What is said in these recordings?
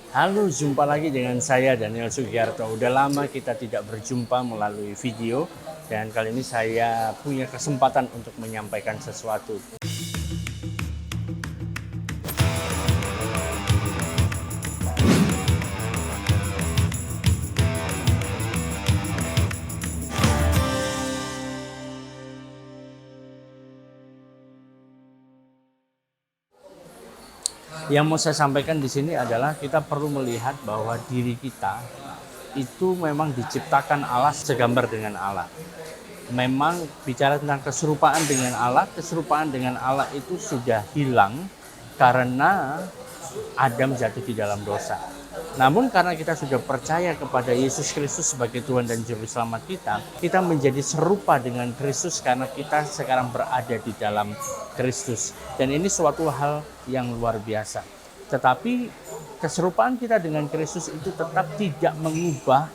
Halo, jumpa lagi dengan saya Daniel Sugiarto. Udah lama kita tidak berjumpa melalui video dan kali ini saya punya kesempatan untuk menyampaikan sesuatu. Yang mau saya sampaikan di sini adalah kita perlu melihat bahwa diri kita itu memang diciptakan Allah segambar dengan Allah. Memang bicara tentang keserupaan dengan Allah itu sudah hilang karena Adam jatuh di dalam dosa. Namun karena kita sudah percaya kepada Yesus Kristus sebagai Tuhan dan Juru Selamat kita menjadi serupa dengan Kristus karena kita sekarang berada di dalam Kristus. Dan ini suatu hal yang luar biasa. Tetapi keserupaan kita dengan Kristus itu tetap tidak mengubah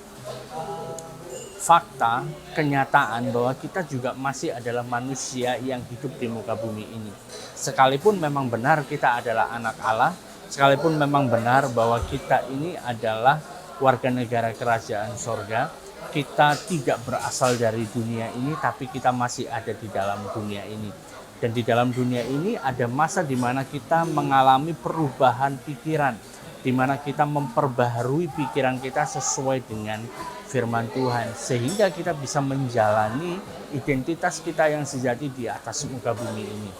fakta, kenyataan bahwa kita juga masih adalah manusia yang hidup di muka bumi ini. Sekalipun memang benar kita adalah anak Allah, sekalipun memang benar bahwa kita ini adalah warga negara kerajaan sorga, kita tidak berasal dari dunia ini, tapi kita masih ada di dalam dunia ini. Dan di dalam dunia ini ada masa di mana kita mengalami perubahan pikiran, di mana kita memperbaharui pikiran kita sesuai dengan firman Tuhan, sehingga kita bisa menjalani identitas kita yang sejati di atas muka bumi ini.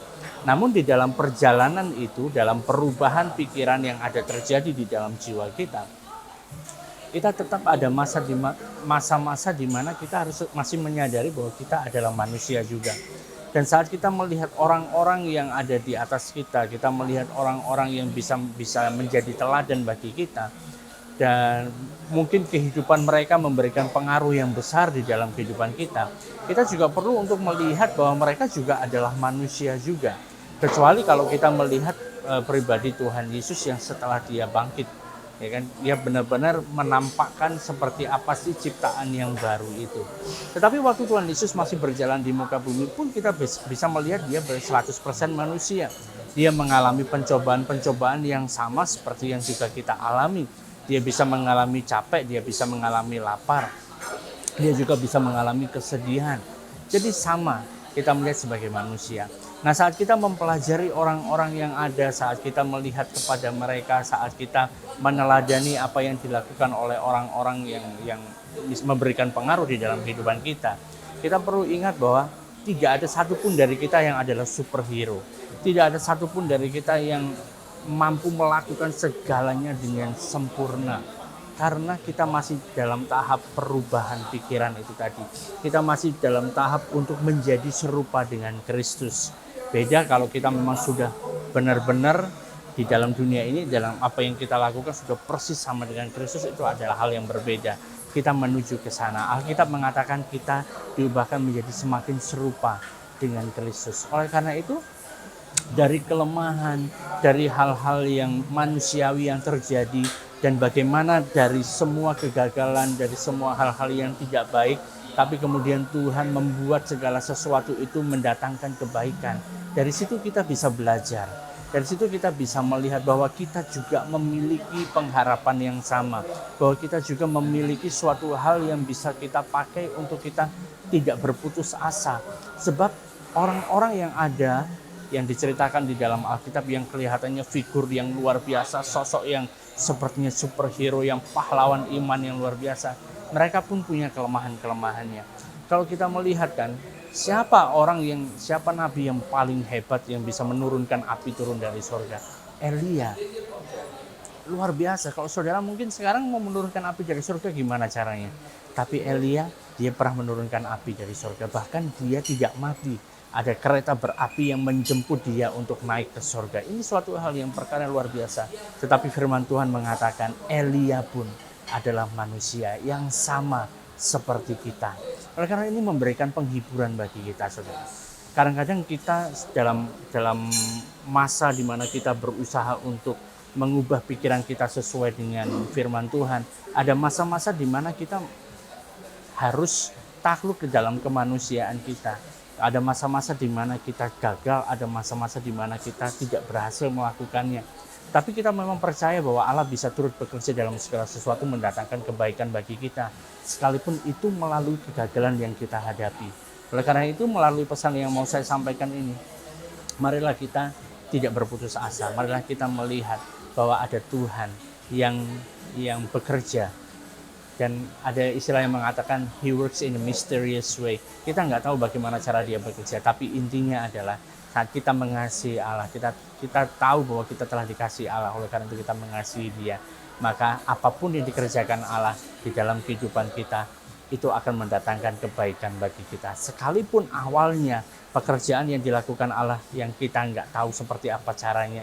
Namun di dalam perjalanan itu, dalam perubahan pikiran yang ada terjadi di dalam jiwa kita tetap ada masa-masa di mana kita harus masih menyadari bahwa kita adalah manusia juga. Dan saat kita melihat orang-orang yang ada di atas kita melihat orang-orang yang bisa menjadi teladan bagi kita, dan mungkin kehidupan mereka memberikan pengaruh yang besar di dalam kehidupan kita juga perlu untuk melihat bahwa mereka juga adalah manusia juga. Kecuali kalau kita melihat pribadi Tuhan Yesus yang setelah dia bangkit, ya kan, dia benar-benar menampakkan seperti apa sih ciptaan yang baru itu. Tetapi waktu Tuhan Yesus masih berjalan di muka bumi pun kita bisa melihat dia 100% manusia. Dia mengalami pencobaan-pencobaan yang sama seperti yang juga kita alami. Dia bisa mengalami capek, dia bisa mengalami lapar, dia juga bisa mengalami kesedihan. Jadi sama kita melihat sebagai manusia. Nah, saat kita mempelajari orang-orang yang ada, saat kita melihat kepada mereka, saat kita meneladani apa yang dilakukan oleh orang-orang yang memberikan pengaruh di dalam kehidupan kita perlu ingat bahwa tidak ada satupun dari kita yang adalah superhero. Tidak ada satupun dari kita yang mampu melakukan segalanya dengan sempurna. Karena kita masih dalam tahap perubahan pikiran itu tadi. Kita masih dalam tahap untuk menjadi serupa dengan Kristus. Beda kalau kita memang sudah benar-benar di dalam dunia ini, dalam apa yang kita lakukan sudah persis sama dengan Kristus, itu adalah hal yang berbeda. Kita menuju ke sana. Alkitab mengatakan kita diubahkan menjadi semakin serupa dengan Kristus. Oleh karena itu, dari kelemahan, dari hal-hal yang manusiawi yang terjadi, dan bagaimana dari semua kegagalan, dari semua hal-hal yang tidak baik, tapi kemudian Tuhan membuat segala sesuatu itu mendatangkan kebaikan. Dari situ kita bisa belajar. Dari situ kita bisa melihat bahwa kita juga memiliki pengharapan yang sama. Bahwa kita juga memiliki suatu hal yang bisa kita pakai untuk kita tidak berputus asa. Sebab orang-orang yang ada, yang diceritakan di dalam Alkitab, yang kelihatannya figur yang luar biasa, sosok yang sepertinya superhero, yang pahlawan iman yang luar biasa, mereka pun punya kelemahan-kelemahannya. Kalau kita melihat kan, siapa nabi yang paling hebat yang bisa menurunkan api turun dari surga? Elia. Luar biasa. Kalau saudara mungkin sekarang mau menurunkan api dari surga, gimana caranya? Tapi Elia, dia pernah menurunkan api dari surga. Bahkan dia tidak mati. Ada kereta berapi yang menjemput dia untuk naik ke surga. Ini suatu hal yang perkara luar biasa. Tetapi firman Tuhan mengatakan Elia pun adalah manusia yang sama seperti kita. Oleh karena ini memberikan penghiburan bagi kita, saudara. Kadang-kadang kita dalam masa di mana kita berusaha untuk mengubah pikiran kita sesuai dengan firman Tuhan, ada masa-masa di mana kita harus takluk ke dalam kemanusiaan kita. Ada masa-masa di mana kita gagal, ada masa-masa di mana kita tidak berhasil melakukannya. Tapi kita memang percaya bahwa Allah bisa turut bekerja dalam segala sesuatu mendatangkan kebaikan bagi kita, sekalipun itu melalui kegagalan yang kita hadapi. Oleh karena itu, melalui pesan yang mau saya sampaikan ini, marilah kita tidak berputus asa. Marilah kita melihat bahwa ada Tuhan yang bekerja. Dan ada istilah yang mengatakan He works in a mysterious way. Kita nggak tahu bagaimana cara Dia bekerja, tapi intinya adalah saat kita mengasihi Allah, kita tahu bahwa kita telah dikasihi Allah, oleh karena itu kita mengasihi Dia. Maka apapun yang dikerjakan Allah di dalam kehidupan kita, itu akan mendatangkan kebaikan bagi kita. Sekalipun awalnya pekerjaan yang dilakukan Allah yang kita nggak tahu seperti apa caranya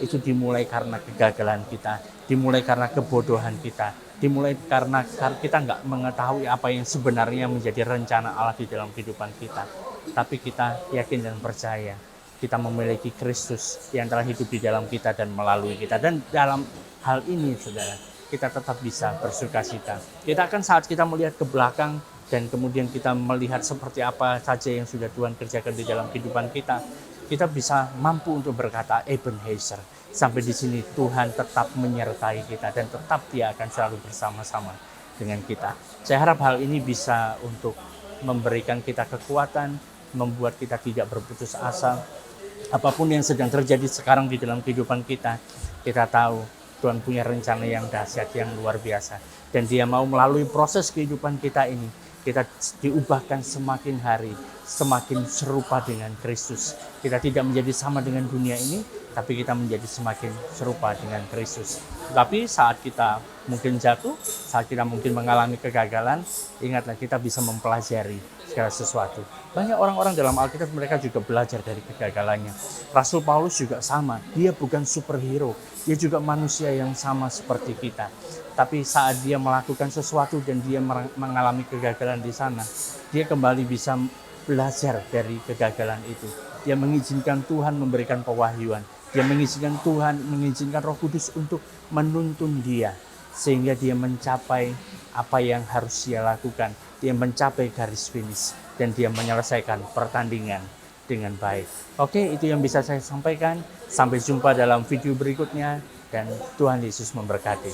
itu dimulai karena kegagalan kita, dimulai karena kebodohan kita, dimulai karena kita nggak mengetahui apa yang sebenarnya menjadi rencana Allah di dalam kehidupan kita. Tapi kita yakin dan percaya kita memiliki Kristus yang telah hidup di dalam kita dan melalui kita. Dan dalam hal ini, saudara, kita tetap bisa bersukacita. Kita akan saat kita melihat ke belakang dan kemudian kita melihat seperti apa saja yang sudah Tuhan kerjakan di dalam kehidupan kita, kita bisa mampu untuk berkata Ebenezer, sampai di sini Tuhan tetap menyertai kita dan tetap Dia akan selalu bersama-sama dengan kita. Saya harap hal ini bisa untuk memberikan kita kekuatan, membuat kita tidak berputus asa. Apapun yang sedang terjadi sekarang di dalam kehidupan kita tahu Tuhan punya rencana yang dahsyat, yang luar biasa. Dan Dia mau melalui proses kehidupan kita ini, kita diubahkan semakin hari, semakin serupa dengan Kristus. Kita tidak menjadi sama dengan dunia ini, tapi kita menjadi semakin serupa dengan Kristus. Tapi saat kita mungkin jatuh, saat kita mungkin mengalami kegagalan, ingatlah kita bisa mempelajari segala sesuatu. Banyak orang-orang dalam Alkitab mereka juga belajar dari kegagalannya. Rasul Paulus juga sama, dia bukan superhero, dia juga manusia yang sama seperti kita. Tapi saat dia melakukan sesuatu dan dia mengalami kegagalan di sana, dia kembali bisa belajar dari kegagalan itu. Dia mengizinkan Tuhan memberikan pewahyuan. Dia mengizinkan Tuhan, mengizinkan Roh Kudus untuk menuntun dia, sehingga dia mencapai apa yang harus dia lakukan. Dia mencapai garis finish dan dia menyelesaikan pertandingan dengan baik. Oke, itu yang bisa saya sampaikan. Sampai jumpa dalam video berikutnya dan Tuhan Yesus memberkati.